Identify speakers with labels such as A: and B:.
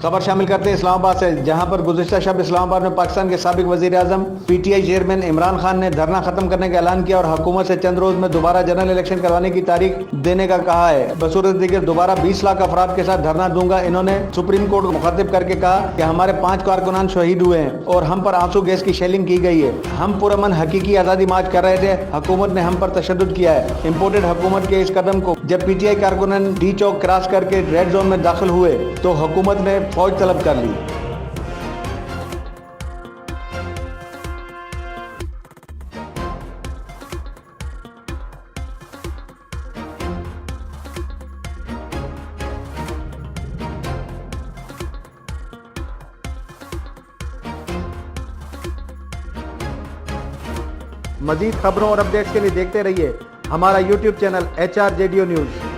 A: खबर शामिल करते हैं इस्लामाबाद से, जहां पर गुज़िश्ता शब इस्लामाबाद में पाकिस्तान के साबिक वज़ीर आज़म पीटीआई चेयरमैन इमरान खान ने धरना खत्म करने का ऐलान किया और हुकूमत से चंद रोज में दोबारा जनरल इलेक्शन करवाने की तारीख देने का कहा है। बसूरत दिगर दोबारा 20 लाख अफराद के साथ धरना दूंगा। इन्होंने सुप्रीम कोर्ट को मुखातिब करके कहा कि हमारे 5 कारकुनान शहीद हुए हैं और हम पर आंसू गैस की शेलिंग की गई है। हम पुरअमन हकीकी आज़ादी मार्च कर रहे थे, हुकूमत ने हम पर तशद्दुद किया है। इम्पोर्टेड हुकूमत के इस कदम को जब पीटीआई कारकुनान डी चौक क्रॉस करके रेड जोन में दाखिल हुए तो हुकूमत ने फौज तलब कर ली। मजीद खबरों और अपडेट्स के लिए देखते रहिए हमारा YouTube चैनल HRJDO न्यूज़।